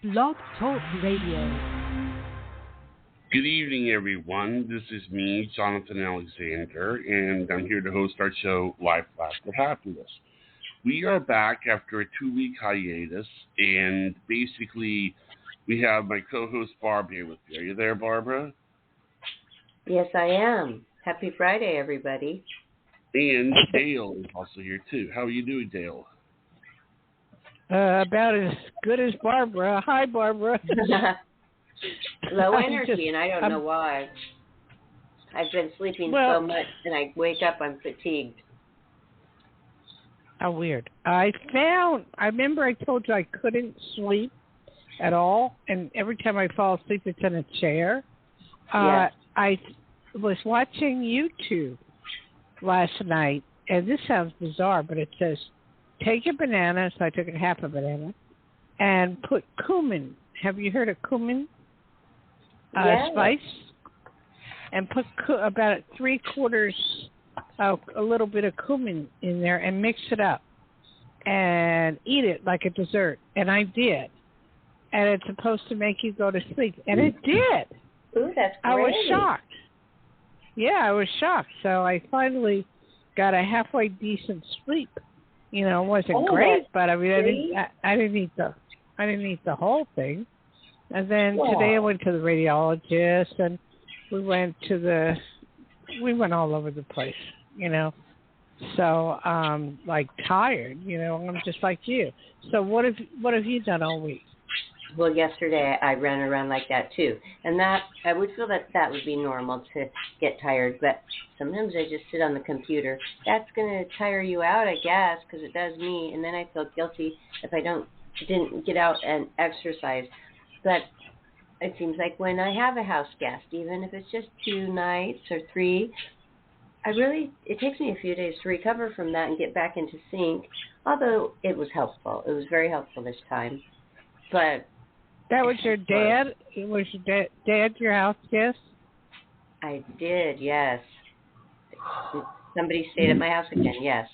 Blog Talk Radio. Good evening, everyone. This is me, Jonathan Alexander, and I'm here to host our show, Life Lasted Happiness. We are back after a 2-week hiatus, and basically, we have my co-host, Barb, here with me. Are you there, Barbara? Yes, I am. Happy Friday, everybody. And Dayle is also here, too. How are you doing, Dayle? About as good as Barbara. Hi, Barbara. Low energy, and I don't know why. I've been sleeping so much, and I wake up, I'm fatigued. How weird. I remember I told you I couldn't sleep at all, and every time I fall asleep, it's in a chair. Yes. I was watching YouTube last night, and this sounds bizarre, but it says, take a banana, so I took half a banana, and put cumin. Have you heard of cumin? Yes. Spice? And put about 3/4 a little bit of cumin in there and mix it up and eat it like a dessert. And I did. And it's supposed to make you go to sleep. And it did. Ooh, that's great. I was shocked. Yeah, I was shocked. So I finally got a halfway decent sleep. You know, it wasn't great, but I mean, I didn't eat the whole thing. And then today I went to the radiologist, and we went all over the place, you know. So like tired, you know. I'm just like you. So what have you done all week? Well, yesterday I ran around like that too, and that I would feel that would be normal to get tired. But sometimes I just sit on the computer. That's going to tire you out, I guess, because it does me. And then I feel guilty if I didn't get out and exercise. But it seems like when I have a house guest, even if it's just 2 nights or 3, it takes me a few days to recover from that and get back into sync. Although it was helpful, it was very helpful this time. But that was your dad? Was your dad your house guest? I did, yes. Somebody stayed at my house again, yes.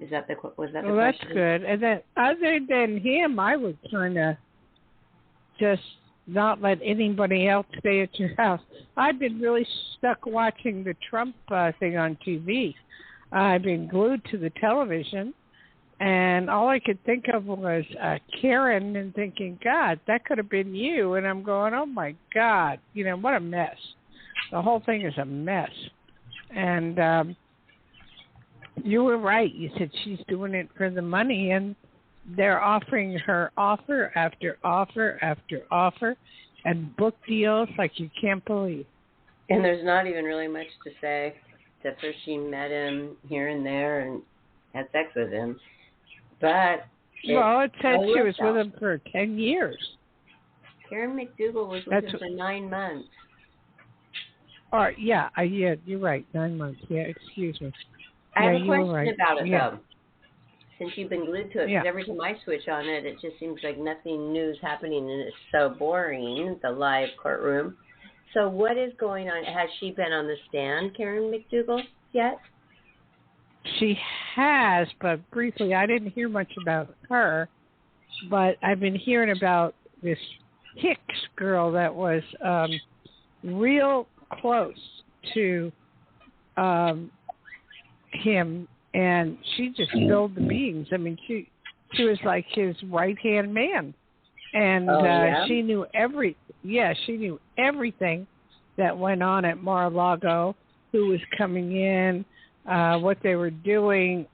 Was that the question? Well, that's good. And then other than him, I would kind of just not let anybody else stay at your house. I've been really stuck watching the Trump thing on TV. I've been glued to the television. And all I could think of was Karen and thinking, God, that could have been you. And I'm going, oh, my God, you know, what a mess. The whole thing is a mess. And you were right. You said she's doing it for the money. And they're offering her offer after offer after offer and book deals like you can't believe. And there's not even really much to say, except for she met him here and there and had sex with him. But it said she was with him for 10 years. Karen McDougal was with him for 9 months. Or yeah, you're right, 9 months. Yeah, excuse me. I have a question about it though. Since you've been glued to it, because every time I switch on it, it just seems like nothing new is happening, and it's so boring. The live courtroom. So what is going on? Has she been on the stand, Karen McDougal, yet? She has, but briefly. I didn't hear much about her, but I've been hearing about this Hicks girl that was real close to him, and she just spilled the beans. I mean, she was like his right-hand man, and she knew she knew everything that went on at Mar-a-Lago, who was coming in, what they were doing,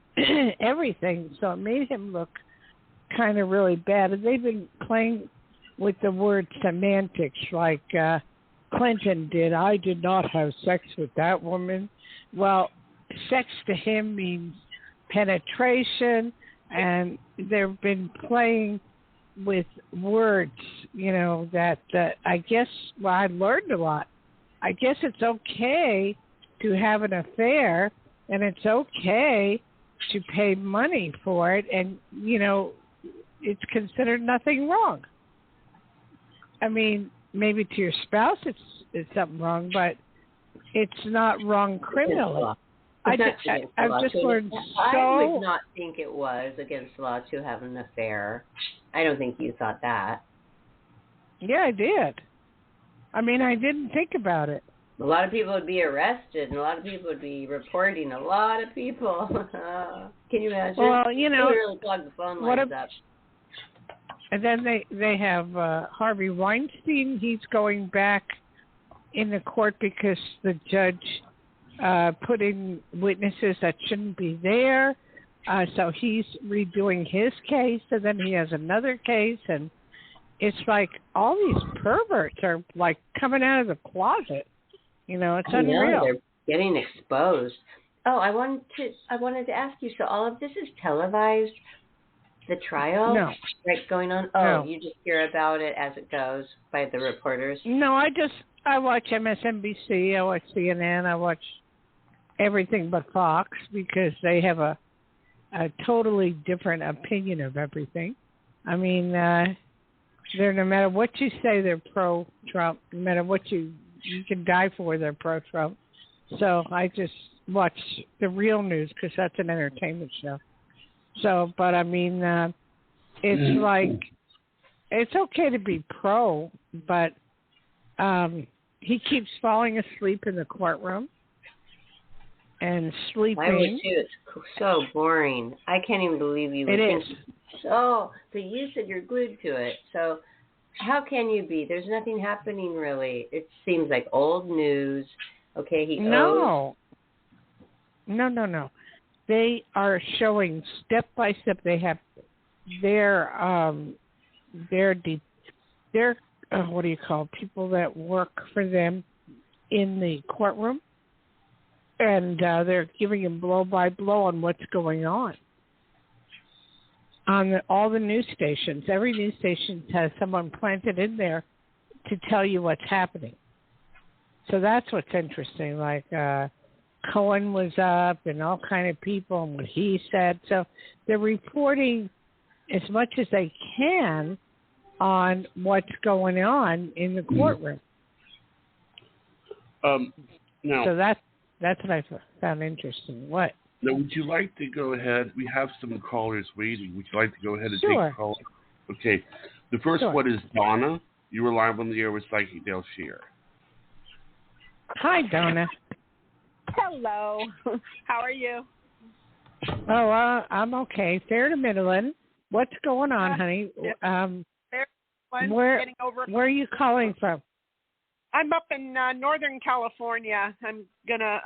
everything. So it made him look kind of really bad. And they've been playing with the word semantics like Clinton did. I did not have sex with that woman. Well, sex to him means penetration, and they've been playing with words, you know, that I guess, I learned a lot. I guess it's okay to have an affair, and it's okay to pay money for it, and, you know, it's considered nothing wrong. I mean, maybe to your spouse it's something wrong, but it's not wrong criminally. I've just learned I would not think it was against the law to have an affair. I don't think you thought that. Yeah, I did. I mean, I didn't think about it. A lot of people would be arrested, and a lot of people would be reporting. A lot of people. Can you imagine? Well, you know, they really clog the phone lines up. And then they have Harvey Weinstein. He's going back in the court because the judge put in witnesses that shouldn't be there. So he's redoing his case, and then he has another case, and it's like all these perverts are like coming out of the closet. You know, it's unreal. They're getting exposed. Oh, I wanted to ask you. So all of this is televised. The trial, no, right, going on. Oh, no. You just hear about it as it goes by the reporters. No, I watch MSNBC, I watch CNN, I watch everything but Fox because they have a totally different opinion of everything. I mean, they're no matter what you say, they're pro-Trump. No matter what you can die for, they're pro-Trump. So I just watch the real news because that's an entertainment show. So, but I mean, it's like, it's okay to be pro, but he keeps falling asleep in the courtroom and sleeping. I would too. It's so boring. I can't even believe you. It is. So, but you said you're glued to it. So, how can you be? There's nothing happening really. It seems like old news. Okay, No. They are showing step by step. They have their what do you call people that work for them in the courtroom, and they're giving them blow by blow on what's going on all the news stations. Every news station has someone planted in there to tell you what's happening. So that's what's interesting. Like Cohen was up and all kind of people and what he said. So they're reporting as much as they can on what's going on in the courtroom. Now, so that's what I found interesting. What? Now, would you like to go ahead? We have some callers waiting. Would you like to go ahead and take a call? Okay. The first one is Donna. You were live on the air with Psychic Dayle Schear. Hi, Donna. Hello. How are you? Oh, I'm okay. Fair to middling. What's going on, honey? Where are you calling from? I'm up in Northern California. I'm gonna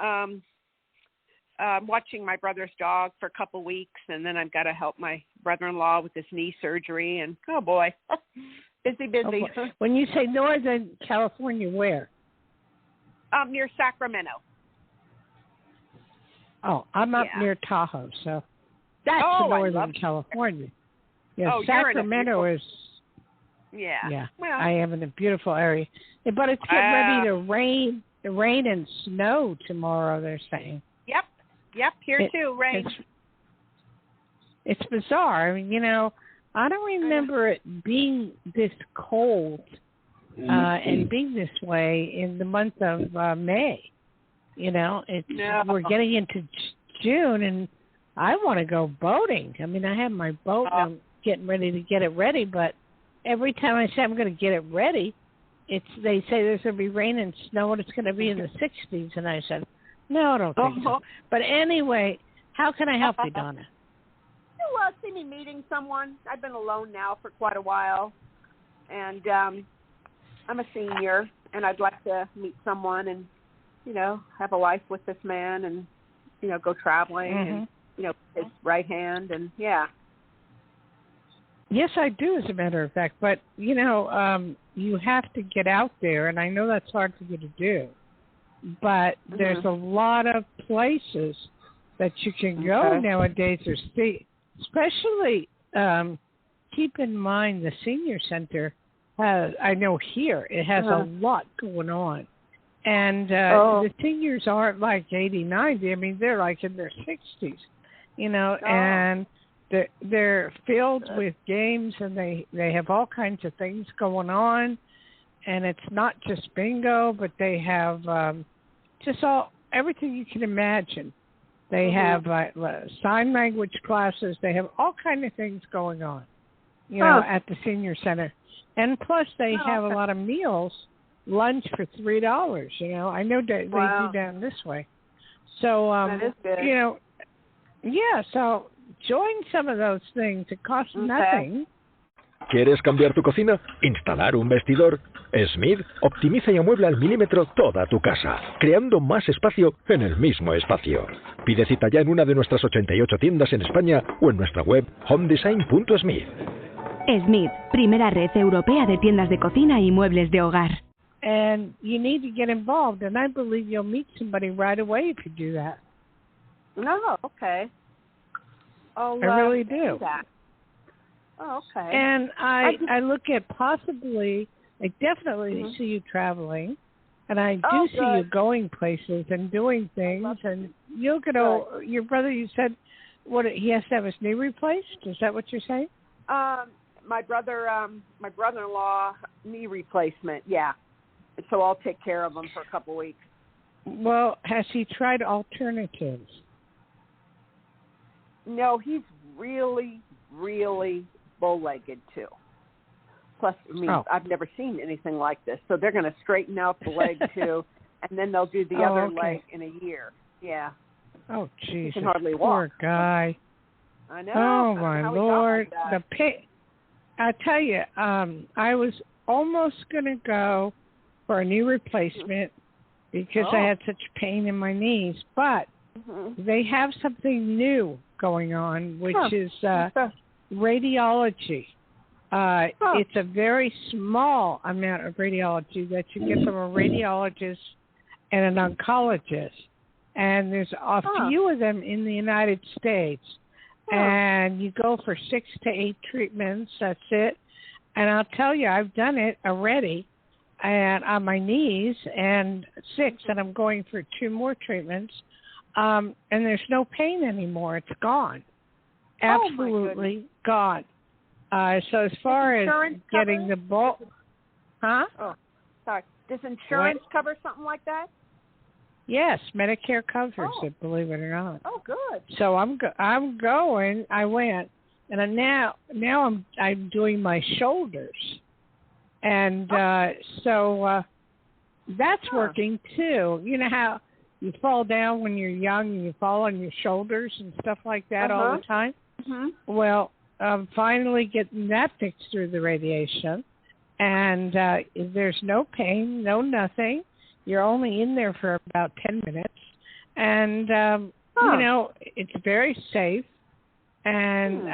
watching my brother's dog for a couple weeks, and then I've got to help my brother-in-law with his knee surgery. And oh boy, busy. Oh, when you say Northern California, where? Near Sacramento. Oh, I'm up near Tahoe, so that's Northern California. Yeah, Sacramento is. Yeah. Well, I am in a beautiful area, but it's getting ready to rain and snow tomorrow. They're saying. Yep. Here too, rain. It's bizarre. I mean, I don't remember it being this cold and being this way in the month of May. We're getting into June, and I want to go boating. I mean, I have my boat, and I'm getting ready to get it ready, but every time I say I'm going to get it ready, they say there's going to be rain and snow, and it's going to be in the 60s, and I said, no, I don't think so. But anyway, how can I help you, Donna? Well, see me meeting someone. I've been alone now for quite a while, and I'm a senior, and I'd like to meet someone and, have a life with this man and, go traveling and, his right hand and, Yes, I do, as a matter of fact. But, you have to get out there, and I know that's hard for you to do. But there's a lot of places that you can go nowadays. Especially, keep in mind the senior center has, I know here, it has a lot going on. And the seniors aren't like 80, 90. I mean, they're like in their 60s, and they're filled with games, and they have all kinds of things going on. And it's not just bingo, but they have everything you can imagine. They have sign language classes. They have all kinds of things going on, at the senior center. And plus, they have a lot of meals, lunch for $3. I know they do down this way. So, that is good. So join some of those things. It costs nothing. ¿Quieres cambiar tu cocina? ¿Instalar un vestidor? Smith optimiza y amuebla al milímetro toda tu casa, creando más espacio en el mismo espacio. Pide cita ya en una de nuestras 88 tiendas en España o en nuestra web homedesign.smith. Smith, primera red europea de tiendas de cocina y muebles de hogar. And you need to get involved, and I believe you'll meet somebody right away if you do that. No, okay. I really do. That. Oh, okay. And I look at possibly, I definitely see you traveling, and I do see you going places and doing things, and you'll get your brother, you said, he has to have his knee replaced? Is that what you're saying? My brother-in-law knee replacement, yeah. So I'll take care of him for a couple weeks. Well, has he tried alternatives? No, he's really, really bow-legged too. Plus, I've never seen anything like this. So they're going to straighten out the leg too, and then they'll do the other leg in a year. Yeah. Oh, Jesus. He can hardly walk. Poor guy. I know. Oh, my Lord. I tell you, I was almost going to go for a knee replacement because I had such pain in my knees, but they have something new going on, which is radiology. It's a very small amount of radiology that you get from a radiologist and an oncologist, and there's a few of them in the United States. And you go for 6 to 8 treatments. That's it. And I'll tell you, I've done it already, and on my knees, and 6, and I'm going for 2 more treatments. And there's no pain anymore. It's gone. Absolutely gone. So as far as getting the ball, Oh, sorry. Does insurance cover something like that? Yes, Medicare covers it, believe it or not. Oh, good. So I'm going. I went, and now I'm doing my shoulders, and so that's working too. You know how you fall down when you're young and you fall on your shoulders and stuff like that all the time? Well, I'm finally getting that fixed through the radiation, and there's no pain, no nothing. You're only in there for about 10 minutes, and it's very safe. And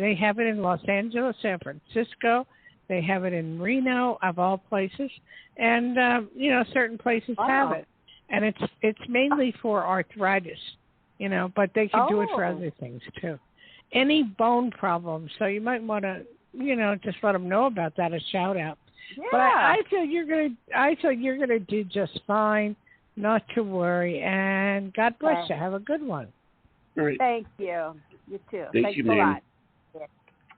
they have it in Los Angeles, San Francisco. They have it in Reno, of all places, and certain places have it. And it's mainly for arthritis, but they can do it for other things too. Any bone problems, so you might want to, just let them know about that. A shout out. Yeah. But I feel you're gonna do just fine. Not to worry, and God bless you. Have a good one. All right. Thank you. You too. Thank you, a lot.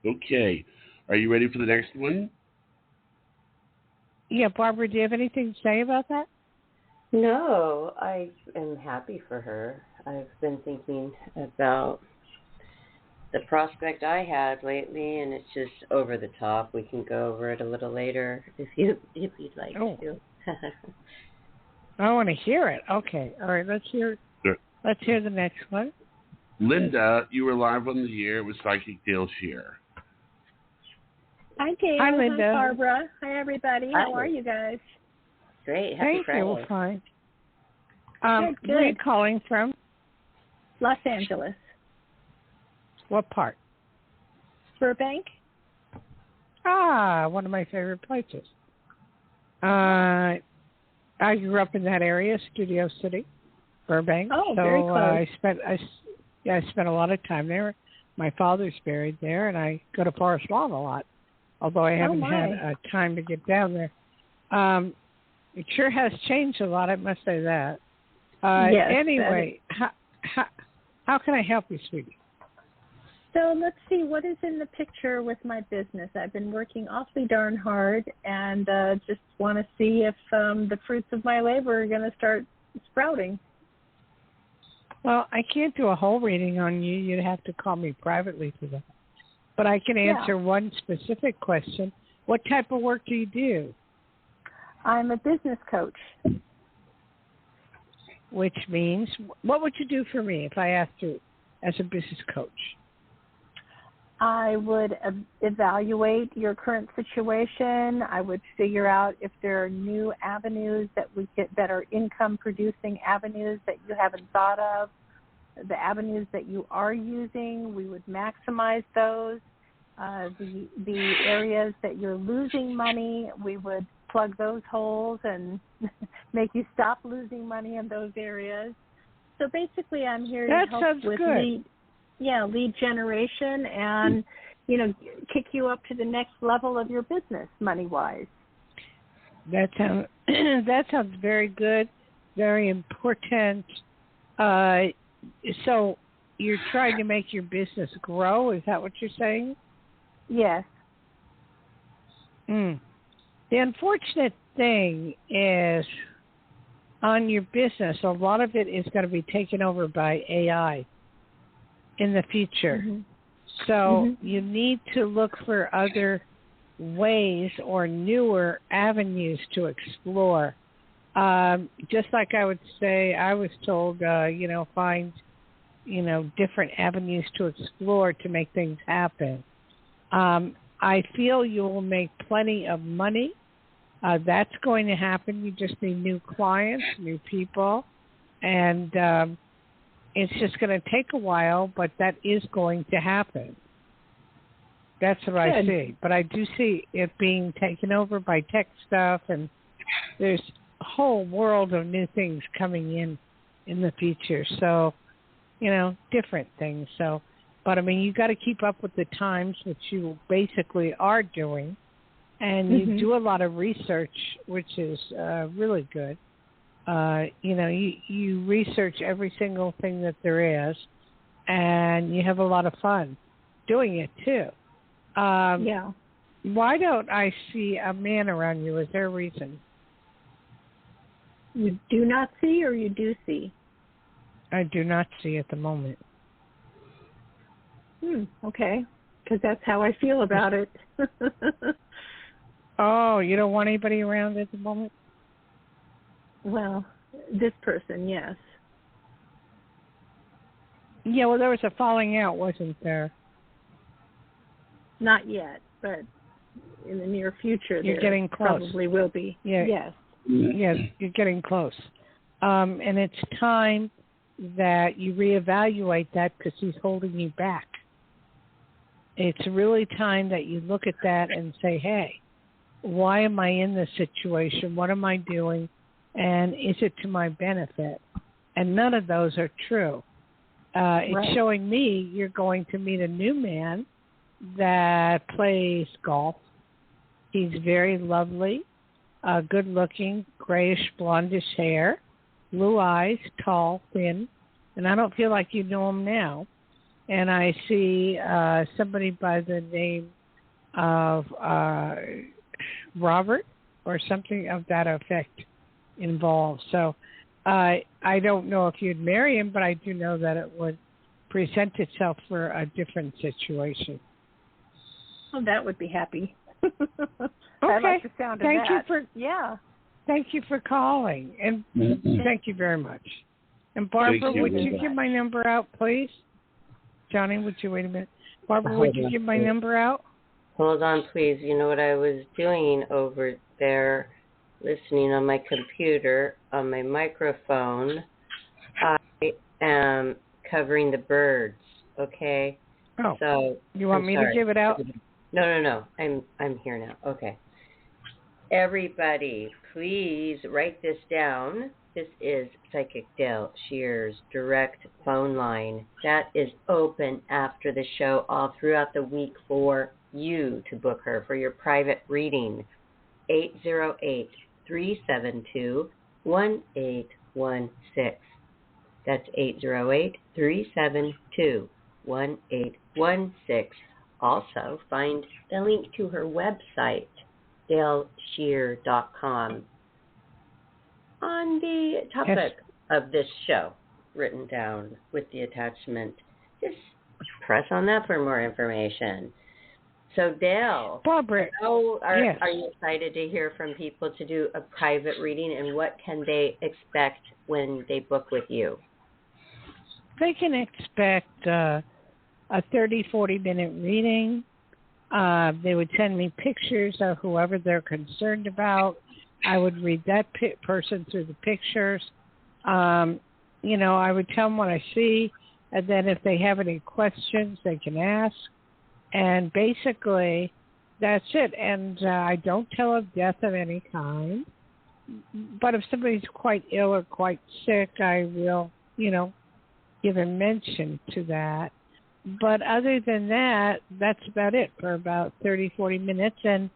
Okay. Are you ready for the next one? Yeah, Barbara, do you have anything to say about that? No, I am happy for her. I've been thinking about the prospect I had lately, and it's just over the top. We can go over it a little later if you'd like to. I want to hear it. Okay, all right. Let's hear the next one. Linda, you were live on the air with Psychic Dayle Schear. Hi, Dayle. Hi, Linda. Hi, Barbara. Hi, everybody. How are you guys? Great. Happy Friday. We're fine. Good. Where are you calling from? Los Angeles. What part? Burbank. One of my favorite places. I grew up in that area, Studio City, Burbank. Oh, very close. I spent a lot of time there. My father's buried there, and I go to Forest Lawn a lot, although I haven't had time to get down there. It sure has changed a lot, I must say that. Yes, anyway, how can I help you, sweetie? So let's see, what is in the picture with my business? I've been working awfully darn hard, and just want to see if the fruits of my labor are going to start sprouting. Well, I can't do a whole reading on you. You'd have to call me privately for that. But I can answer one specific question. What type of work do you do? I'm a business coach. Which means, what would you do for me if I asked you as a business coach? I would evaluate your current situation. I would figure out if there are new avenues that are income-producing avenues that you haven't thought of. The avenues that you are using, we would maximize those. The areas that you're losing money, we would plug those holes and make you stop losing money in those areas. So basically, I'm here to help with lead generation and, kick you up to the next level of your business money-wise. That sounds very good, very important. So you're trying to make your business grow? Is that what you're saying? Yes. The unfortunate thing is on your business, a lot of it is going to be taken over by AI in the future. Mm-hmm. So you need to look for other ways or newer avenues to explore. Just like I would say, I was told, find, different avenues to explore to make things happen. I feel you will make plenty of money. That's going to happen. You just need new clients, new people, and it's just going to take a while, but that is going to happen. That's what I see. But I do see it being taken over by tech stuff, and there's a whole world of new things coming in the future. So, different things. So, but I mean, you got to keep up with the times, which you basically are doing, and you do a lot of research, which is really good. You research every single thing that there is, and you have a lot of fun doing it too. Yeah. Why don't I see a man around you? Is there a reason? You do not see, or you do see? I do not see at the moment. Okay, because that's how I feel about it. Oh, you don't want anybody around at the moment? Well, this person, yes. Yeah, well, there was a falling out, wasn't there? Not yet, but in the near future, you're getting close. Probably will be. Yeah. Yes. Yes, you're getting close. And it's time that you reevaluate that because he's holding you back. It's really time that you look at that and say, hey, why am I in this situation? What am I doing? And is it to my benefit? And none of those are true. It's showing me you're going to meet a new man that plays golf. He's very lovely, good looking, grayish blondish hair, blue eyes, tall, thin. And I don't feel like you know him now. And I see somebody by the name of Robert or something of that effect involved. So I don't know if you'd marry him, but I do know that it would present itself for a different situation. Oh, that would be happy. Okay. I like the sound of Thank that. Thank you for calling, and thank you very much. And Barbara, would you give my number out, please? Johnny, would you wait a minute? Barbara, would you give my number out? Hold on, please. You know what I was doing over there, listening on my computer, on my microphone? I am covering the birds, okay? Oh, so you want me to give it out? No. I'm here now. Okay. Everybody, please write this down. This is Psychic Dayle Schear's direct phone line. That is open after the show all throughout the week for you to book her for your private reading. 808-372-1816. That's 808-372-1816. Also, find the link to her website, DayleSchear.com, on the topic of this show, written down with the attachment. Just press on that for more information. So, Dayle, Barbara, are you excited to hear from people to do a private reading, and what can they expect when they book with you? They can expect a 30, 40-minute reading. They would send me pictures of whoever they're concerned about. I would read that person through the pictures. I would tell them what I see, and then if they have any questions, they can ask. And basically, that's it. And I don't tell of death of any kind. But if somebody's quite ill or quite sick, I will, give a mention to that. But other than that, that's about it for about 30, 40 minutes. And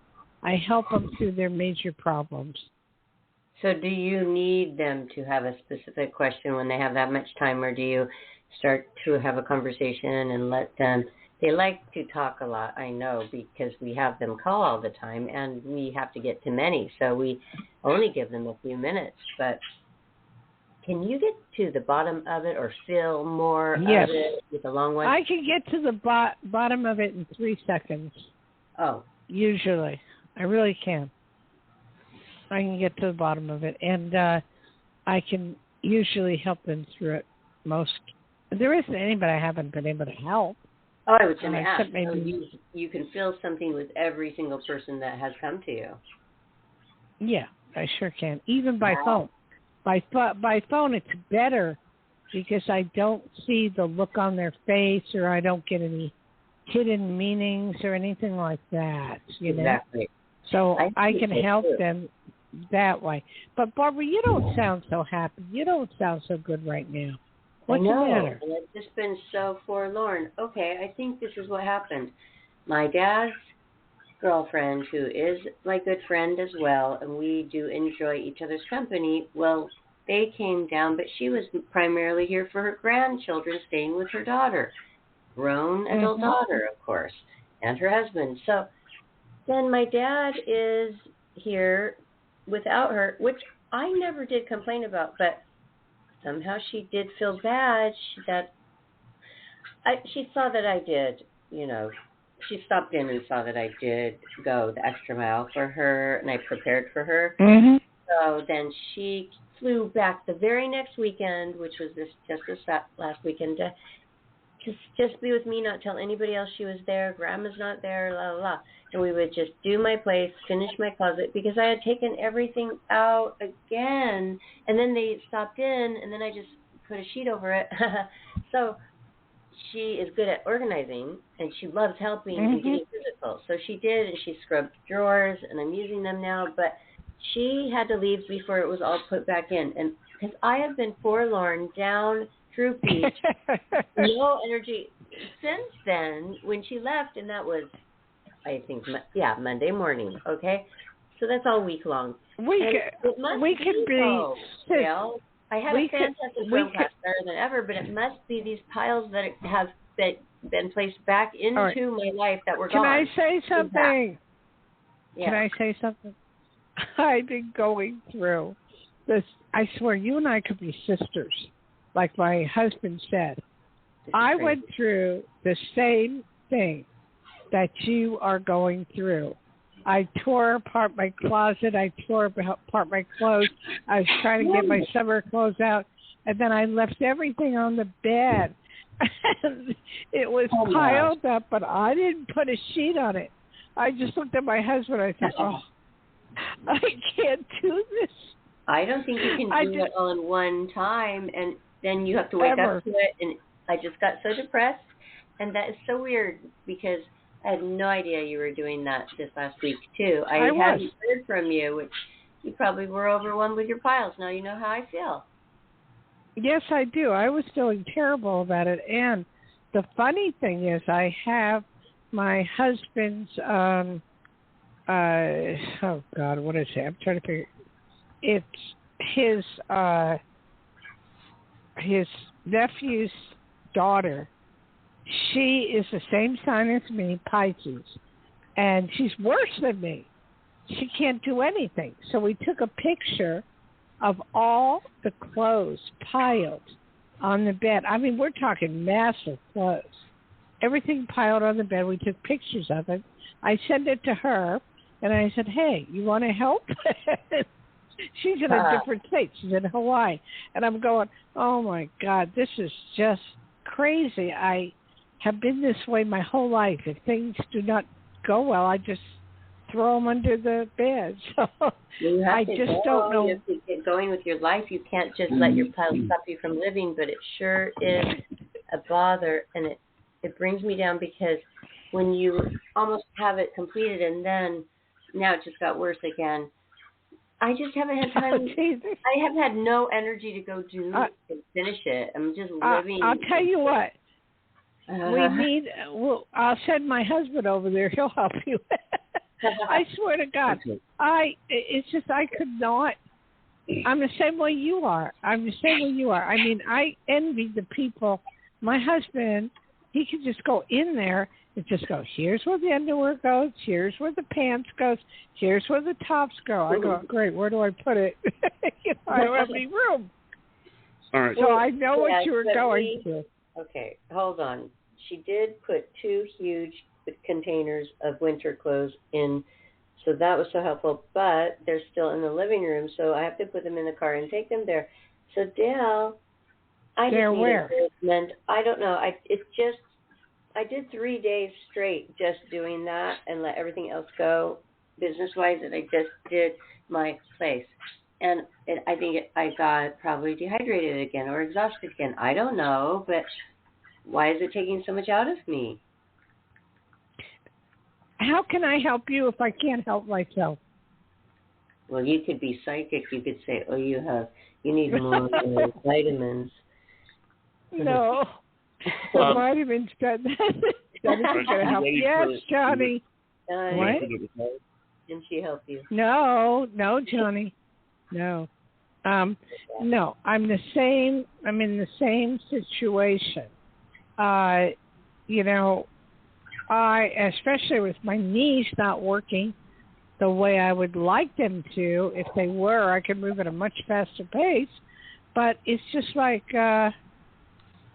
I help them through their major problems. So do you need them to have a specific question when they have that much time, or do you start to have a conversation and let them? They like to talk a lot, I know, because we have them call all the time, and we have to get to many, so we only give them a few minutes. But can you get to the bottom of it or feel more of it with a long one? I can get to the bottom of it in 3 seconds. Oh. Usually. I really can. I can get to the bottom of it, and I can usually help them through it most. There isn't anybody I haven't been able to help. Oh, I was going to ask. So you can feel something with every single person that has come to you. Yeah, I sure can. Even by phone. By phone, it's better because I don't see the look on their face, or I don't get any hidden meanings or anything like that. Exactly. So I can help them that way. But Barbara, you don't sound so happy. You don't sound so good right now. What's the matter? And I've just been so forlorn. Okay, I think this is what happened. My dad's girlfriend, who is my good friend as well, and we do enjoy each other's company, well, they came down, but she was primarily here for her grandchildren, staying with her daughter, grown adult daughter, of course, and her husband. So then my dad is here without her, which I never did complain about, but somehow she did feel bad she saw that I did, she stopped in and saw that I did go the extra mile for her, and I prepared for her. Mm-hmm. So then she flew back the very next weekend, which was this last weekend, to just be with me, not tell anybody else she was there. Grandma's not there, la la la. And we would just do my place, finish my closet, because I had taken everything out again. And then they stopped in, and then I just put a sheet over it. So she is good at organizing, and she loves helping and getting physical. So she did, and she scrubbed drawers, and I'm using them now. But she had to leave before it was all put back in. And because I have been forlorn, down, droopy, no energy since then when she left, and that was, I think, Monday morning, okay? So that's all week long. We can be. Well, I have a fantastic film class better than ever, but it must be these piles that have been placed back into my life that were gone. Can I say something? Yeah. Can I say something? I've been going through this. I swear, you and I could be sisters, like my husband said. I went through the same thing that you are going through. I tore apart my closet. I tore apart my clothes. I was trying to get my summer clothes out, and then I left everything on the bed. It was piled up, but I didn't put a sheet on it. I just looked at my husband. I said, I can't do this. I don't think you can do it all in one time, and then you have to wake up to it. And I just got so depressed, and that is so weird because I had no idea you were doing that this last week too. I hadn't heard from you, which you probably were overwhelmed with your piles. Now you know how I feel. Yes, I do. I was feeling terrible about it, and the funny thing is, I have my husband's. Oh God, what is it? I'm trying to figure. It's his nephew's daughter. She is the same sign as me, Pisces, and she's worse than me. She can't do anything. So we took a picture of all the clothes piled on the bed. I mean, we're talking massive clothes. Everything piled on the bed. We took pictures of it. I sent it to her, and I said, hey, you want to help? She's in a different state. She's in Hawaii. And I'm going, oh, my God, this is just crazy. I have been this way my whole life. If things do not go well, I just throw them under the bed. So I just don't know. You have to get going with your life. You can't just let your pile stop you from living, but it sure is a bother, and it brings me down because when you almost have it completed and then now it just got worse again, I just haven't had time. I have had no energy to go do and finish it. I'm just living. I'll tell you what. We need. Well, I'll send my husband over there. He'll help you. I swear to God, it's just I could not. I'm the same way you are. I mean, I envy the people. My husband, he could just go in there and just go, here's where the underwear goes, here's where the pants goes, here's where the tops go. I go, great, where do I put it? I don't have any room. All right. So I know what you were going to. Okay, hold on. She did put 2 huge containers of winter clothes in, so that was so helpful, but they're still in the living room, so I have to put them in the car and take them there. So Dayle, I they're where? I don't know. I did 3 days straight just doing that and let everything else go business-wise, and I just did my place. And I think I got probably dehydrated again or exhausted again. I don't know, but why is it taking so much out of me? How can I help you if I can't help myself? Well, you could be psychic. You could say, oh, you need more vitamins. No. The vitamins that isn't going to help. Yes, Johnny. What? Didn't she help you? No, Johnny. No. No, I'm the same. I'm in the same situation. Especially with my knees not working the way I would like them to. If they were, I could move at a much faster pace. But it's just like,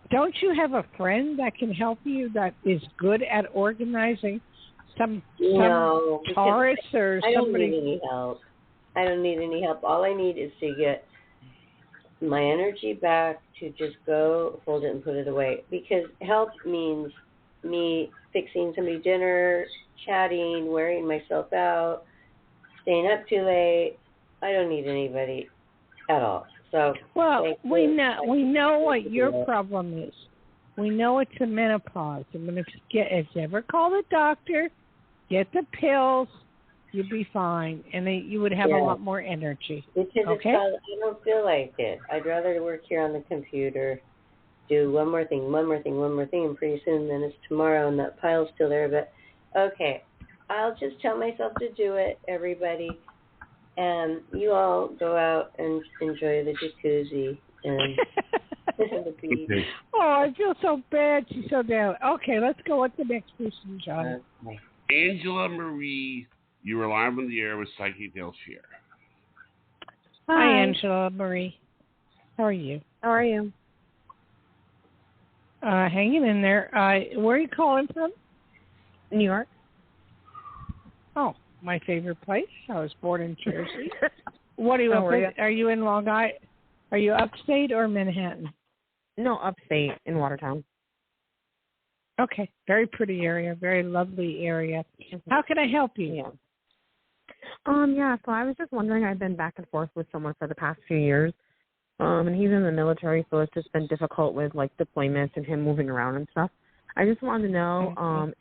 don't you have a friend that can help you that is good at organizing some Taurus or somebody? I don't need any help. I don't need any help. All I need is to get my energy back to just go, fold it, and put it away. Because help means me fixing somebody's dinner, chatting, wearing myself out, staying up too late. I don't need anybody at all. So we know what your problem is. We know it's a menopause. If you ever call the doctor, get the pills, you'll be fine, and you would have a lot more energy. Because okay? I don't feel like it. I'd rather work here on the computer, do one more thing, and pretty soon then it's tomorrow and that pile's still there. But, okay, I'll just tell myself to do it, everybody, and you all go out and enjoy the jacuzzi and the beach. Oh, I feel so bad. She's so down. Okay, let's go with the next person, John. Okay. Angela Marie, you were live on the air with Psychic Dayle Schear. Hi, Angela Marie. How are you? How are you? Hanging in there. Where are you calling from? New York. Oh, my favorite place. I was born in Jersey. What are you? Are you in Long Island? Are you upstate or Manhattan? No, upstate in Watertown. Okay, very pretty area, very lovely area. How can I help you? Yeah. So I was just wondering, I've been back and forth with someone for the past few years, and he's in the military, so it's just been difficult with, like, deployments and him moving around and stuff. I just wanted to know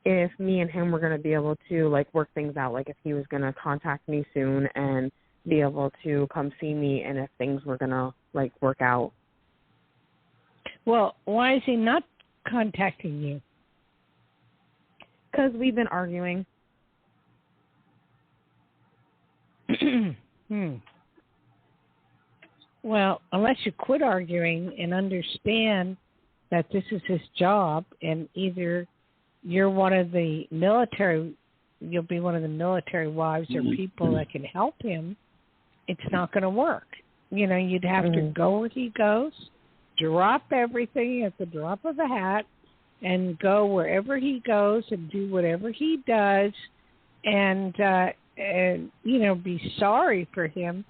if me and him were going to be able to, like, work things out, like if he was going to contact me soon and be able to come see me, and if things were going to, like, work out. Well, why is he not contacting you? Because we've been arguing. Well, unless you quit arguing and understand that this is his job, and either you're one of the military, you'll be one of the military wives or people that can help him, it's not going to work. You'd have to go where he goes, drop everything at the drop of a hat, and go wherever he goes and do whatever he does, and be sorry for him.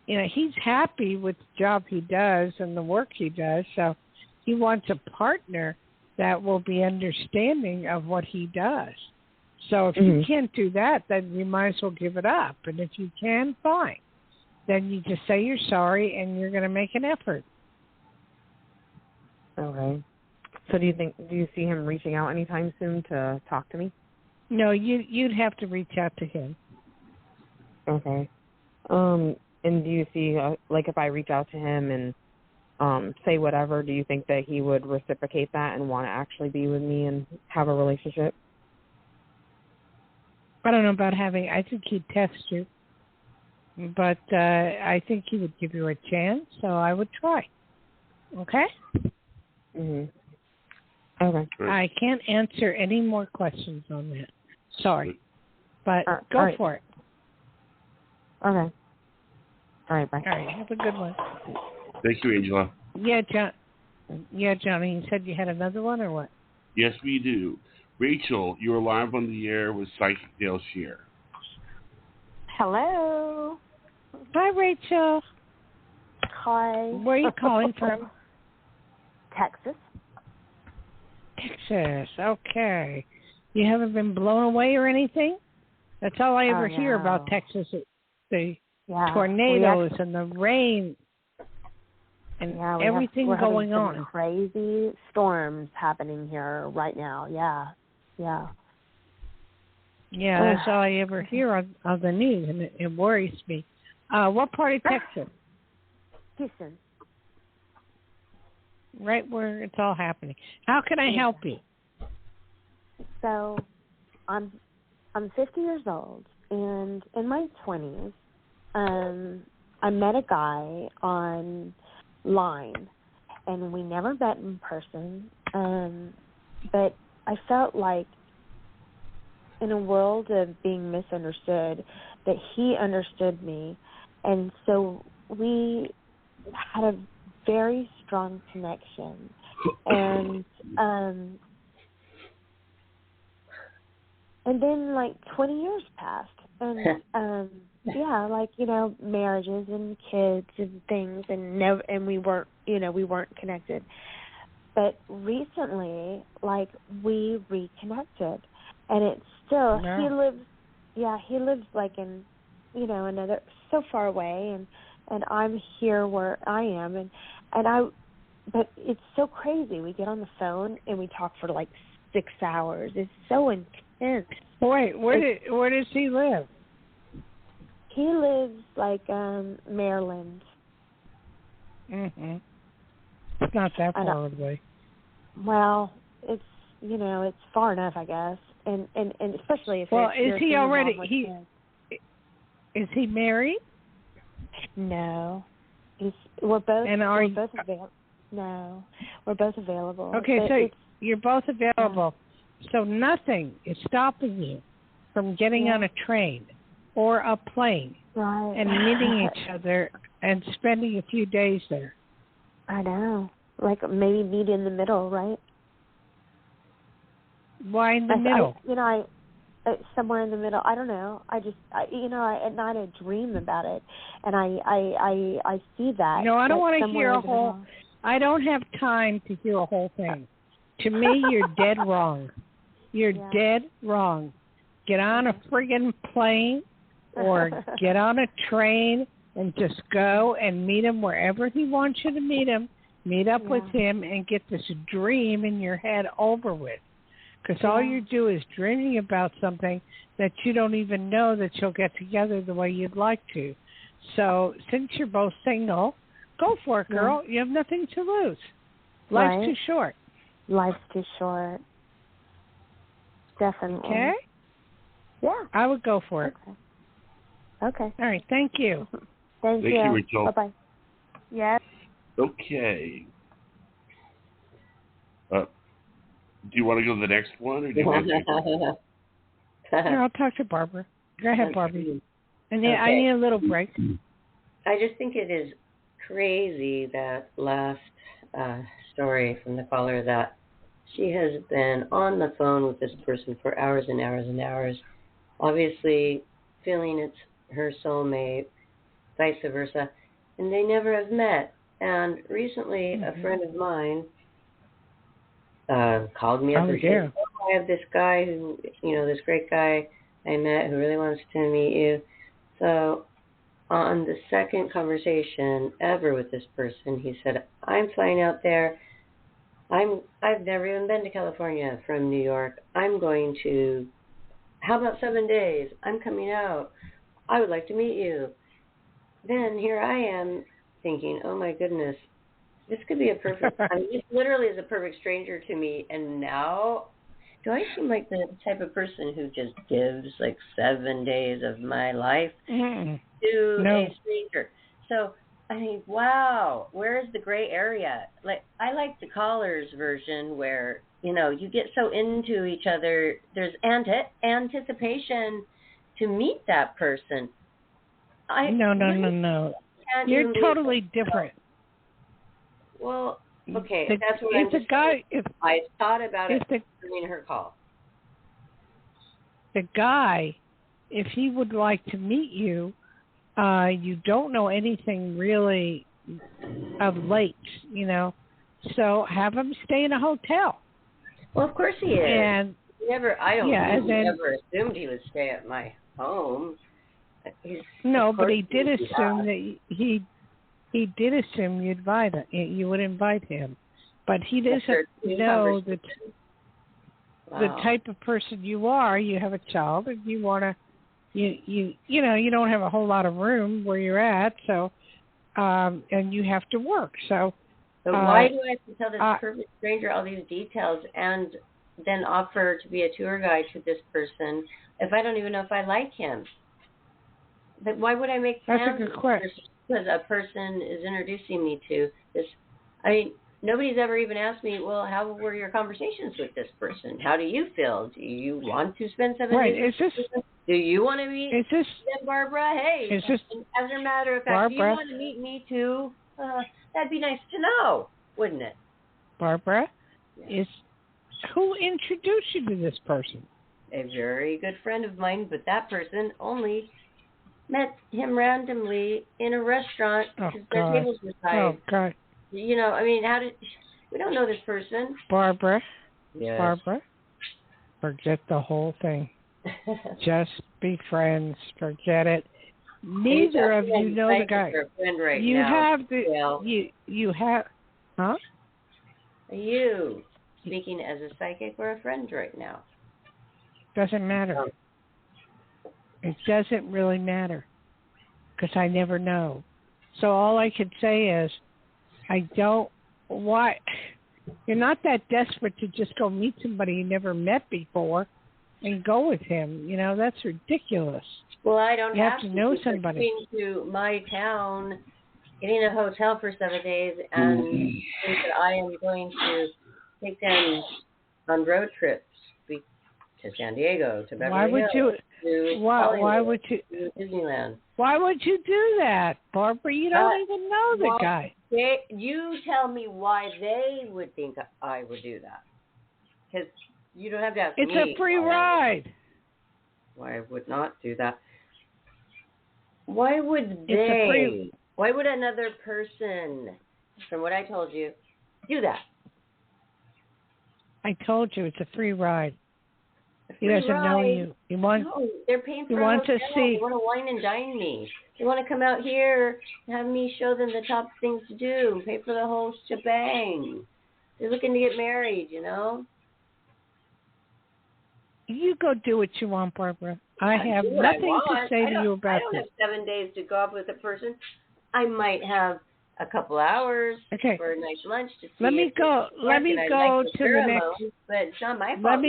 He's happy with the job he does and the work he does, so he wants a partner that will be understanding of what he does. So if you can't do that, then you might as well give it up. And if you can, fine. Then you just say you're sorry and you're going to make an effort. Okay. So do you see him reaching out anytime soon to talk to me? No, you'd have to reach out to him. Okay. And do you see, if I reach out to him and say whatever, do you think that he would reciprocate that and want to actually be with me and have a relationship? I don't know about I think he'd test you. But I think he would give you a chance, so I would try. Okay? Okay. I can't answer any more questions on that. Sorry. But go for it. Okay. All right, bye. All right, have a good one. Thank you, Angela. Yeah, Johnny, you said you had another one or what? Yes, we do. Rachel, you are live on the air with Psychic Dayle Schear. Hello. Hi, Rachel. Hi. Where are you calling from? Texas. Texas, okay. You haven't been blown away or anything? That's all I ever hear about Texas, the tornadoes and the rain and everything going on. Some crazy storms happening here right now, Yeah, that's all I ever hear on the news, and it worries me. What part of Texas? Houston. Right where it's all happening. How can I help you? So, I'm 50 years old, and in my 20s, I met a guy online, and we never met in person, but I felt like in a world of being misunderstood, that he understood me, and so we had a very strong connection, and then 20 years passed, and marriages and kids and things, and we weren't connected, but recently we reconnected, and it's still he lives in another so far away, and I'm here where I am, but it's so crazy. We get on the phone and we talk for 6 hours. It's so intense. Wait, where does he live? He lives Maryland. Mhm. It's not that far away. Well, it's it's far enough, I guess, and especially if is he already is he married? No, we're both available. No, we're both available. Okay, so you're both available. Yeah. So nothing is stopping you from getting on a train or a plane and meeting each other and spending a few days there. I know. Maybe meet in the middle, right? Why in the middle? Somewhere in the middle. I don't know. At night I dream about it, and I see that. No, I don't want to hear a whole. I don't have time to hear a whole thing. To me, you're dead wrong. You're dead wrong. Get on a friggin' plane or get on a train and just go and meet him wherever he wants you to meet him. Meet up with him and get this dream in your head over with. Because all you do is dreaming about something that you don't even know that you'll get together the way you'd like to. So since you're both single, go for it, girl. You have nothing to lose. Life's too short. Life's too short. Definitely. Okay? Yeah. I would go for it. Okay. All right. Thank you. Thank you, Rachel. Bye-bye. Yes. Okay. Do you want to go to the next one, or do you want to? No, I'll talk to Barbara. Go ahead, Barbie. And I need a little break. I just think it is crazy, that last story from the caller, that She has been on the phone with this person for hours and hours and hours, obviously feeling it's her soulmate, vice versa, and they never have met. And recently, a friend of mine called me up and said, I have this guy who, this great guy I met who really wants to meet you. So on the second conversation ever with this person, he said, I'm flying out there. I've never even been to California from New York. I'm going to, how about 7 days? I'm coming out. I would like to meet you. Then here I am thinking, oh my goodness, this could be a perfect, this literally is a perfect stranger to me. And now, do I seem like the type of person who just gives like 7 days of my life to a stranger? So I think, wow, where is the gray area? Like, I like the caller's version where, you get so into each other. There's anticipation to meet that person. No. You're totally different. Well, okay, that's what I'm just saying. I thought about it during her call. The guy, if he would like to meet you, you don't know anything really of late, so have him stay in a hotel. Well, of course he is. And never assumed he would stay at my home. But he did assume that he did assume you would invite him, but he doesn't know that the type of person you are. You have a child, and you want to. You don't have a whole lot of room where you're at, so and you have to work. So why do I have to tell this perfect stranger all these details and then offer to be a tour guide to this person if I don't even know if I like him? But why would I make plans? That's a good question. Because a person is introducing me to this. I mean, nobody's ever even asked me, well, how were your conversations with this person? How do you feel? Do you want to spend 7 days with this person? Do you want to meet Barbara? Hey, as a matter of fact, do you want to meet me too? That'd be nice to know, wouldn't it? Barbara, who introduced you to this person? A very good friend of mine, but that person only met him randomly in a restaurant because their tables were tied. Oh, God. We don't know this person. Barbara. Yes. Barbara, forget the whole thing. Just be friends. Forget it. Neither of you know the guy. You have huh? Are you speaking as a psychic or a friend right now? Doesn't matter. It doesn't really matter because I never know. So all I can say is you're not that desperate to just go meet somebody you never met before and go with him. That's ridiculous. Well, I don't have to know somebody. To my town, getting a hotel for 7 days, and think that I am going to take them on road trips to San Diego, to Beverly Hills, why would you to Disneyland. Why would you do that, Barbara? You don't even know the guy. You tell me why they would think I would do that. Because you don't have to ask me. It's a free ride. Why I would not do that. Why would they? Why would another person, from what I told you, do that? I told you it's a free ride. He doesn't know you. They're paying for a hotel. They want to wine and dine me. They want to come out here and have me show them the top things to do, pay for the whole shebang. They're looking to get married, You go do what you want, Barbara. I have nothing to say to you about this. I don't have 7 days to go up with a person. I might have a couple hours for a nice lunch to see. Let me go to the next. But it's not my fault.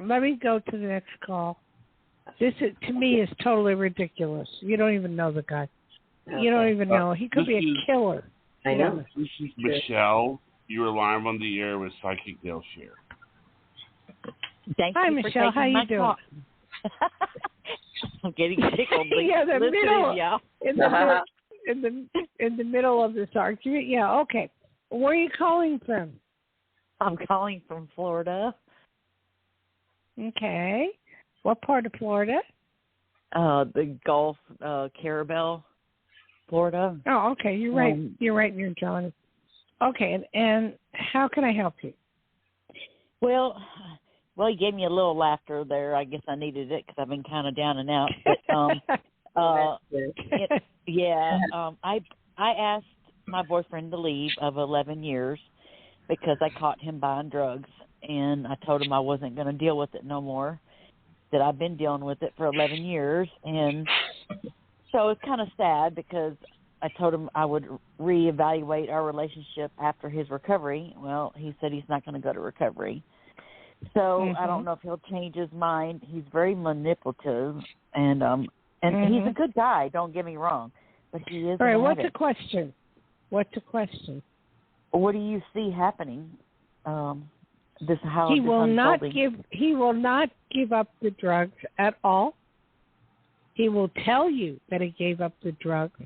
Let me go to the next call. This to me is totally ridiculous. You don't even know the guy. Okay. You don't even know. He could be a killer. I know. This is Michelle. You are live on the air with Psychic Dayle Schear. Hi, Michelle. How you doing? I'm getting tickled. In the middle of this argument. Yeah. Okay. Where are you calling from? I'm calling from Florida. Okay. What part of Florida? The Gulf, Carabel, Florida. Oh, okay. You're right. You're right near John. Okay, and how can I help you? Well, you gave me a little laughter there. I guess I needed it because I've been kind of down and out. But I asked my boyfriend to leave of 11 years because I caught him buying drugs, and I told him I wasn't going to deal with it no more. That I've been dealing with it for 11 years, and so it's kind of sad because I told him I would reevaluate our relationship after his recovery. Well, he said he's not going to go to recovery. So I don't know if he'll change his mind. He's very manipulative, and he's a good guy, don't get me wrong, but he is. All right, what's the question? What do you see happening? He will not give up the drugs at all. He will tell you that he gave up the drugs.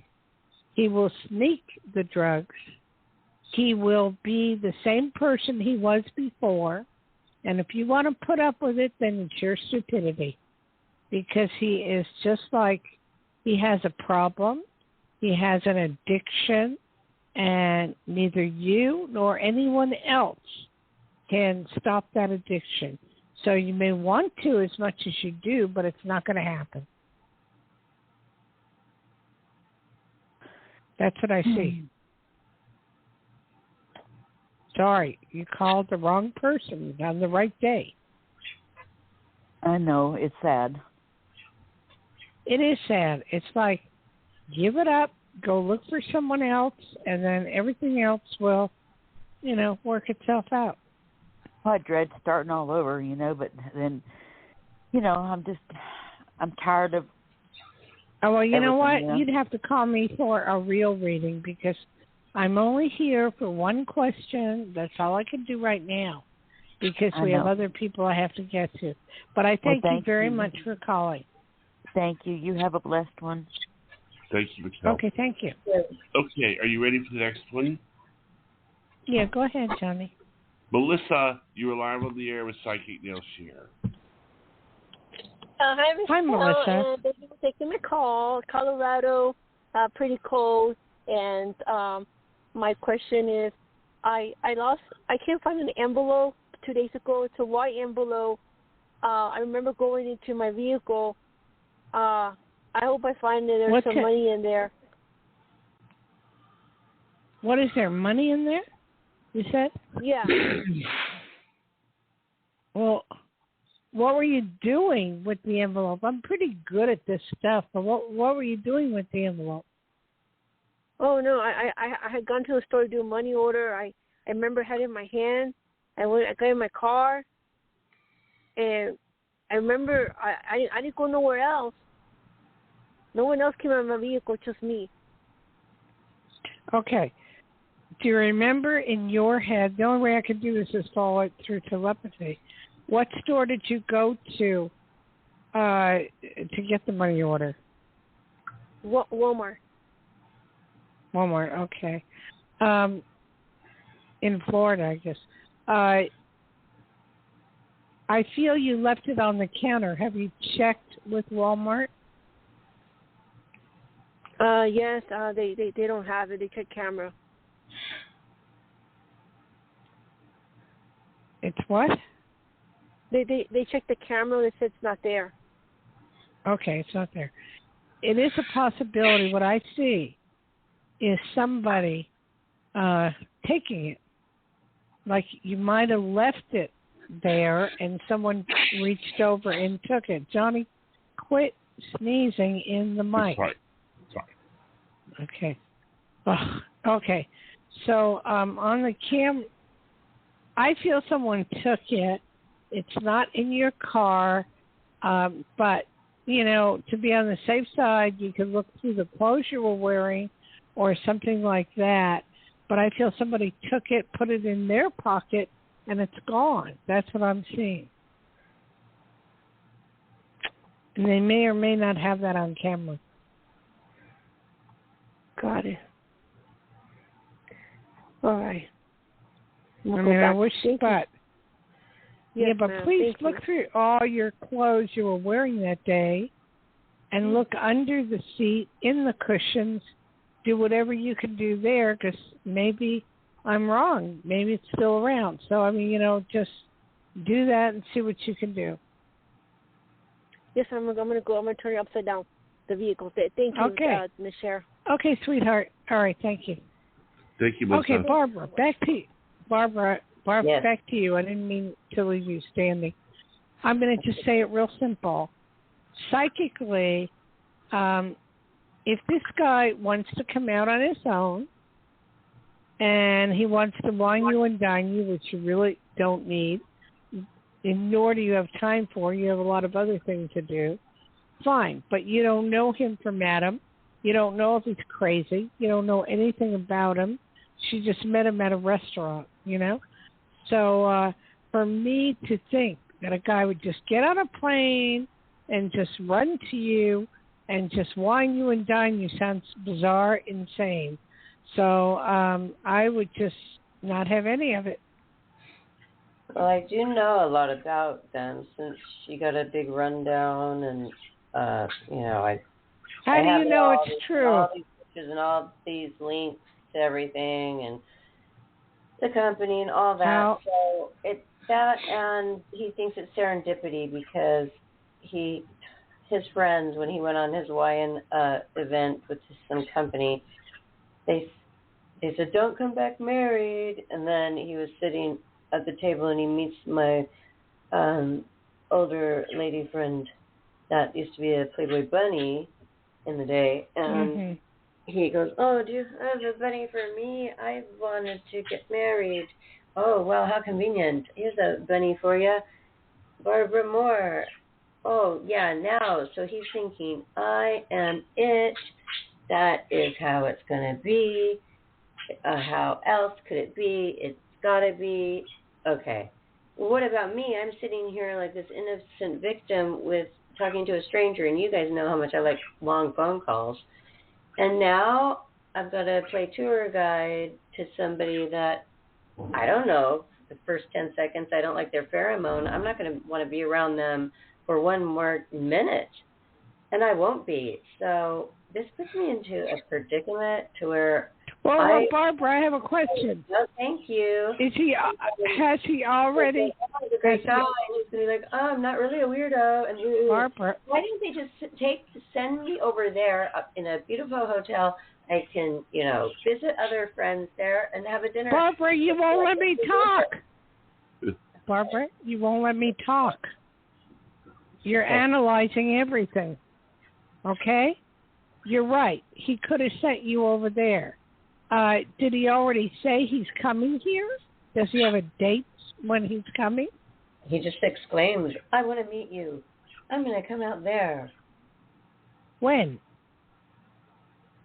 He will sneak the drugs. He will be the same person he was before. And if you want to put up with it, then it's your stupidity. Because he is just like, he has a problem. He has an addiction. And neither you nor anyone else can stop that addiction. So you may want to as much as you do, but it's not going to happen. That's what I see. Sorry, you called the wrong person on the right day. I know, it's sad. It is sad. It's like, give it up, go look for someone else, and then everything else will, work itself out. Well, I dread starting all over, but then, I'm tired of. Oh, well, you know what? You'd have to call me for a real reading because I'm only here for one question. That's all I can do right now because we have other people I have to get to. But I thank you very much for calling. Thank you. You have a blessed one. Thank you, Michelle. Okay, thank you. Okay, are you ready for the next one? Yeah, go ahead, Johnny. Melissa, you are live on the air with Psychic Dayle Schear. Hi, Michelle. Hi, Melissa. Thank you for taking my call. Colorado, pretty cold. And my question is, I can't find an envelope 2 days ago. It's a white envelope. I remember going into my vehicle. I hope I find that there's some money in there. What is there? Money in there? You said? Yeah. Well, what were you doing with the envelope? I'm pretty good at this stuff, but what were you doing with the envelope? Oh, no, I had gone to the store to do a money order. I remember had it in my hand. I got in my car, and I remember I didn't go nowhere else. No one else came out of my vehicle, just me. Okay. Do you remember in your head, the only way I could do this is follow it through telepathy, what store did you go to get the money order? Walmart. Walmart, okay. In Florida, I guess. I feel you left it on the counter. Have you checked with Walmart? Yes, they don't have it. They check camera. It's what? They check the camera. They said it's not there. Okay, it's not there. It is a possibility. What I see is somebody taking it. Like you might have left it there and someone reached over and took it. Johnny, quit sneezing in the mic. Sorry. Okay. Oh, okay. So on the I feel someone took it. It's not in your car, but, to be on the safe side, you could look through the clothes you were wearing or something like that. But I feel somebody took it, put it in their pocket, and it's gone. That's what I'm seeing. And they may or may not have that on camera. Got it. All right. I wish, but yes, yeah, but ma'am. please Thank look you. through all your clothes you were wearing that day, and look under the seat, in the cushions. Do whatever you can do there, because maybe I'm wrong. Maybe it's still around. So I mean, just do that and see what you can do. Yes, I'm gonna go. I'm gonna turn it upside down. The vehicle. Thank you, Okay. Ms. Schear. Okay, sweetheart. All right, thank you. Thank you, Melissa. Okay, Barbara, back to you. Barbara, Yes. back to you. I didn't mean to leave you standing. I'm going to just say it real simple. Psychically, if this guy wants to come out on his own and he wants to wine you and dine you, which you really don't need, and nor do you have time for, you have a lot of other things to do, fine. But you don't know him from Adam. You don't know if he's crazy. You don't know anything about him. She just met him at a restaurant, So for me to think that a guy would just get on a plane and just run to you and just wine you and dine you sounds bizarre, insane. So I would just not have any of it. Well, I do know a lot about them since she got a big rundown, and How do you know it's true? All these pictures and all these links to everything, and the company and all that. So it's that, and he thinks it's serendipity because his friends, when he went on his Hawaiian event with some company, they said, "Don't come back married," and then he was sitting at the table and he meets my older lady friend that used to be a Playboy bunny in the day, and he goes, "Oh, do you have a bunny for me? I wanted to get married." "Oh, well, how convenient. Here's a bunny for you. Barbara Moore." "Oh, yeah, now." So he's thinking, I am it. That is how it's going to be. How else could it be? It's got to be. Okay. What about me? I'm sitting here like this innocent victim with talking to a stranger, and you guys know how much I like long phone calls. And now I've got to play tour guide to somebody that, I don't know, the first 10 seconds, I don't like their pheromone. I'm not going to want to be around them for one more minute. And I won't be. So this puts me into a predicament to where Well, Barbara, I have a question. No, thank you. Has he already? He's a great guy. He's going to be like, "Oh, I'm not really a weirdo." And Barbara, why didn't they just send me over there up in a beautiful hotel? I can, visit other friends there and have a dinner. Barbara, you won't let me talk. Barbara, you won't let me talk. You're analyzing everything. Okay? You're right. He could have sent you over there. Did he already say he's coming here? Does he have a date when he's coming? He just exclaims, "I want to meet you. I'm going to come out there." When?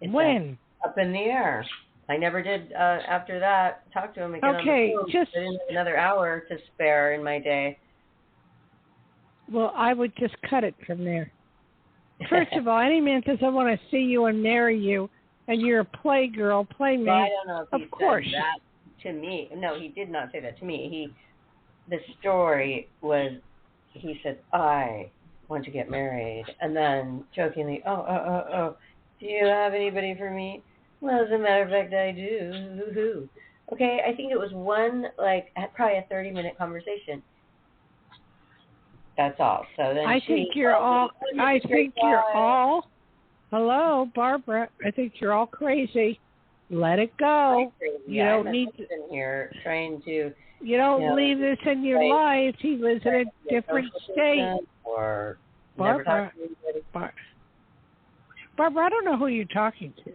When? Up in the air. I never did, after that, talk to him again on the phone. Just I didn't have another hour to spare in my day. Well, I would just cut it from there. First of all, any man says, "I want to see you and marry you," and you're a playmate. Well, I don't know if he course. said that to me. No, he did not say that to me. The story was, he said, "I want to get married," and then jokingly, "Oh, do you have anybody for me?" "Well, as a matter of fact, I do." Okay, I think it was probably a 30-minute conversation. That's all. So then I think you're all. Hello, Barbara. I think you're all crazy. Let it go. You don't need to. In here trying to. You don't leave this in your life. He lives in a different state. Or Barbara. Barbara, I don't know who you're talking to.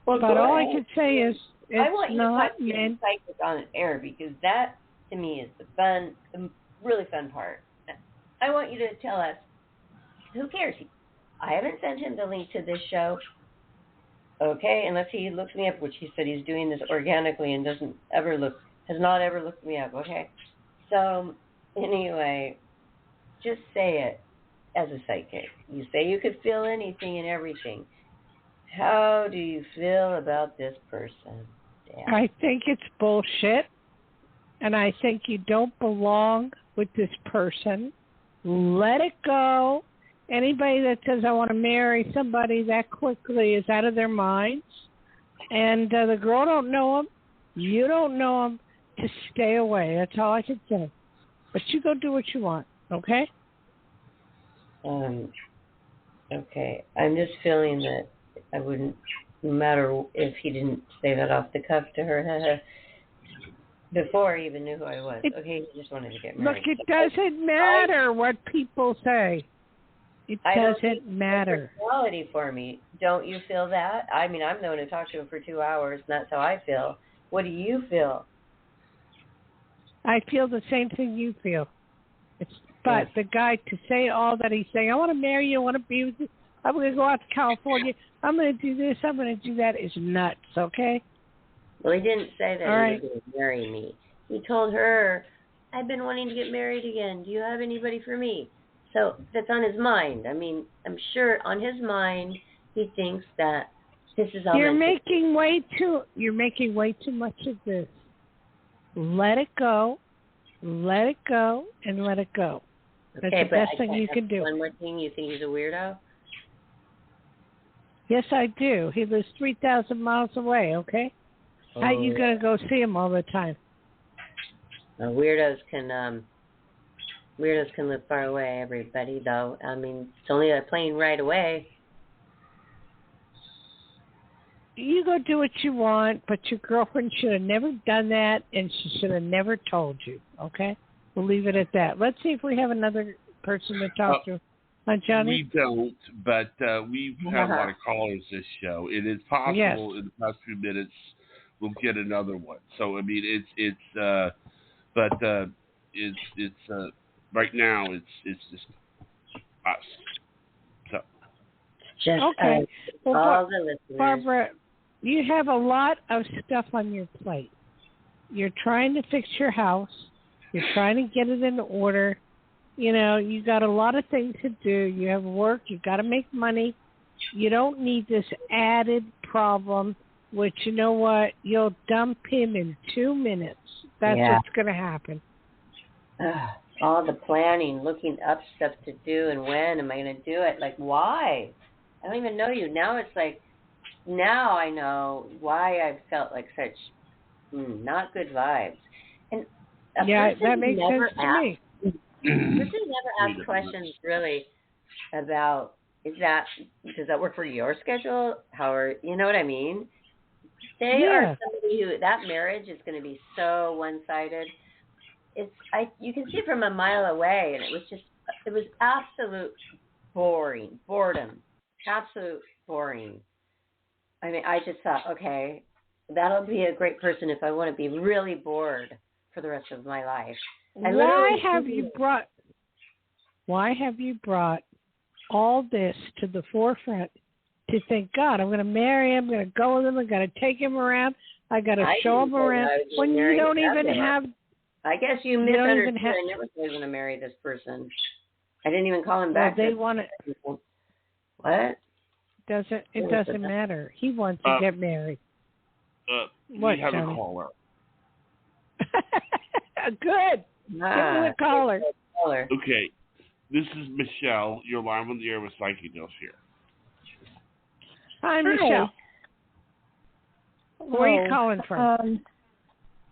Well, but all I can say is I want you to not talk to the psychic on air, because that to me is the really fun part. I want you to tell us, who cares? I haven't sent him the link to this show. Okay, unless he looks me up, which he said he's doing this organically and has not ever looked me up. Okay, so anyway, just say it as a psychic. You say you could feel anything and everything. How do you feel about this person? I think it's bullshit. and I think you don't belong with this person. Let it go. Anybody that says, I want to marry somebody that quickly is out of their minds. And the girl don't know him. You don't know him. Just stay away. That's all I can say. But you go do what you want, okay? Okay. I'm just feeling that I wouldn't, no matter if he didn't say that off the cuff to her before he even knew who I was. Okay, he just wanted to get married. Look, it doesn't matter what people say. It doesn't matter. Personality for me. Don't you feel that? I mean, I'm the one who talked to him for 2 hours, and that's how I feel. What do you feel? I feel the same thing you feel. But the guy to say all that he's saying, I want to marry you, I want to be with you, I'm going to go out to California, I'm going to do this, I'm going to do that, is nuts, okay? Well, he didn't say that all he was going to marry me. He told her, I've been wanting to get married again. Do you have anybody for me? So that's on his mind. I mean, I'm sure on his mind he thinks that this is all. You're making way too much of this. Let it go, and let it go. That's okay, the best thing you can do. One more thing, you think he's a weirdo? Yes, I do. He lives 3,000 miles away, okay? How are you going to go see him all the time? Weirdos can live far away, everybody, though. I mean, it's only a plane ride away. You go do what you want, but your girlfriend should have never done that, and she should have never told you, okay? We'll leave it at that. Let's see if we have another person to talk to. Johnny? We don't, but we've had a lot of callers this show. It is possible in the past few minutes we'll get another one. So, I mean, it's right now it's just us. So. Just okay. Well, all the listeners. Barbara, you have a lot of stuff on your plate. You're trying to fix your house. You're trying to get it in order. You know, you got a lot of things to do. You have work. You got to make money. You don't need this added problem, which, you know what, you'll dump him in 2 minutes. That's what's going to happen. All the planning, looking up stuff to do, and when am I going to do it? Like, why? I don't even know you. Now it's like, now I know why I've felt like such not good vibes. And that makes sense to me. Person never asked questions really about, does that work for your schedule? You know what I mean? They are somebody who, that marriage is going to be so one-sided. You can see it from a mile away, and it was absolute boredom, absolute boring. I mean, I just thought, okay, that'll be a great person if I want to be really bored for the rest of my life. Why have you brought all this to the forefront to think, God, I'm going to marry him, I'm going to go with him, I'm going to take him around, I got to show him around, when you don't even have... I guess you misunderstood. I never said I was going to marry this person. I didn't even call him back. They want it. What? It doesn't matter. He wants to get married. We have a caller. Good. Give me a caller. Okay. This is Michelle. You're live on the air with Psychic Dayle Schear. Hi, Michelle. Where are you calling from?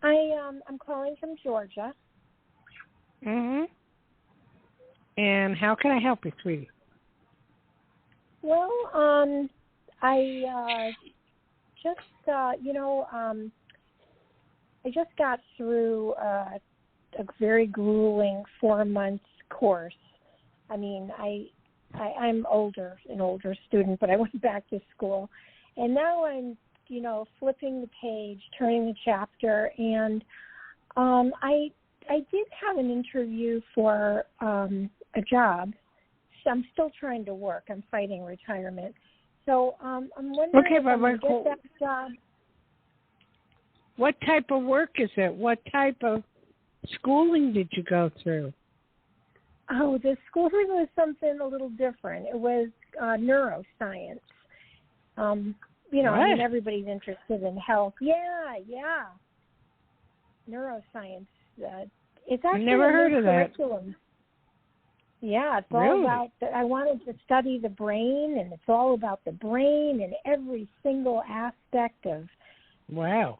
I'm calling from Georgia. Mhm. And how can I help you, sweetie? Well, I just got through a very grueling 4-month course. I mean, I'm an older student, but I went back to school, and now I'm, flipping the page, turning the chapter, and I did have an interview for a job. So I'm still trying to work. I'm fighting retirement. So I'm wondering if I'm going to get that job. What type of work is it? What type of schooling did you go through? Oh, the schooling was something a little different. It was neuroscience. I mean, everybody's interested in health. Yeah. Neuroscience. it's actually never a heard new of that. curriculum. Yeah, it's all Really? about. I wanted to study the brain, and it's all about the brain and every single aspect of neural.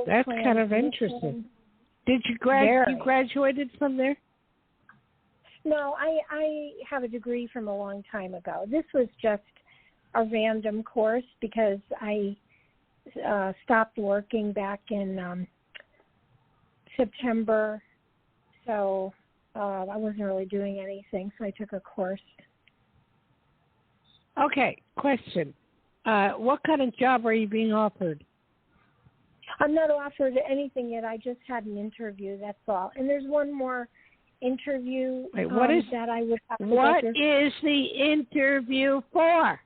That's kind of interesting. Did you you graduated from there? No, I have a degree from a long time ago. This was just a random course because I stopped working back in September, so I wasn't really doing anything, so I took a course. Okay, question. What kind of job are you being offered? I'm not offered anything yet. I just had an interview, that's all. And there's one more interview that I would have to What go through. is the interview for?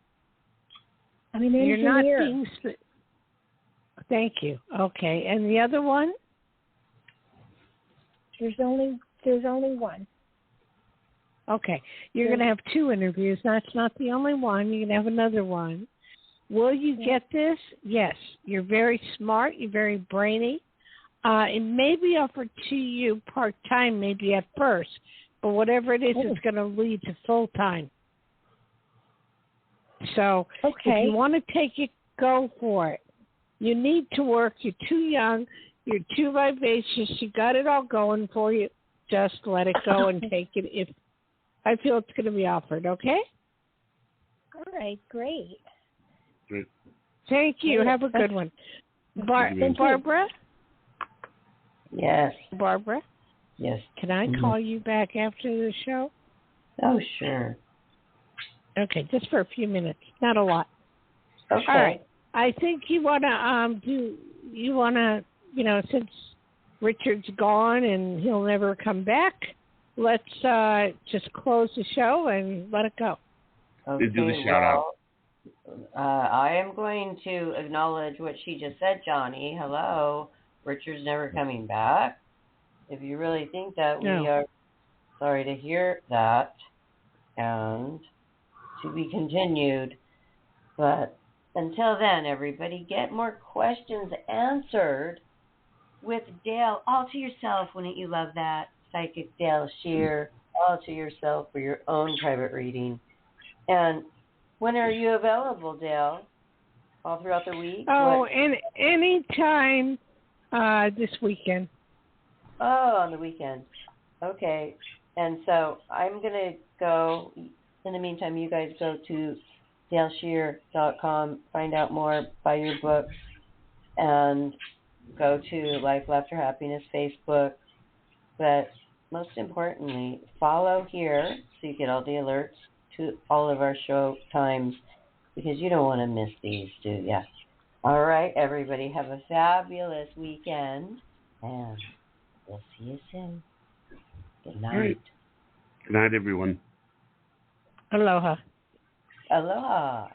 I'm an engineer. You're not being... Thank you. Okay, and the other one? There's only one. Okay, you're going to have 2 interviews. That's not the only one. You're going to have another one. Will you get this? Yes. You're very smart. You're very brainy. It may be offered to you part-time maybe at first, but whatever it is, it's going to lead to full-time. So if you want to take it, go for it. You need to work. You're too young. You're too vivacious. You got it all going for you. Just let it go and take it if I feel it's going to be offered, okay? All right, great. Great. Thank you. Have a good one. Barbara? Yes. Barbara? Yes. Can I call you back after the show? Oh, sure. Okay, just for a few minutes. Not a lot. Okay. All right. I think you want to since Richard's gone and he'll never come back, let's just close the show and let it go. Okay, do the shout out. I am going to acknowledge what she just said, Johnny. Hello. Richard's never coming back. If you really think that, we are sorry to hear that. And to be continued. But until then, everybody, get more questions answered with Dayle. All to yourself. Wouldn't you love that? Psychic Dayle Schear. All to yourself for your own private reading. And when are you available, Dayle? All throughout the week? Oh, any time this weekend. Oh, on the weekend. Okay. And so I'm going to go. In the meantime, you guys go to DayleSchear.com, find out more, buy your books, and go to Life, Laughter, Happiness Facebook. But most importantly, follow here so you get all the alerts to all of our show times, because you don't want to miss these, do ya? All right, everybody, have a fabulous weekend, and we'll see you soon. Good night. Right. Good night, everyone. Aloha. Aloha.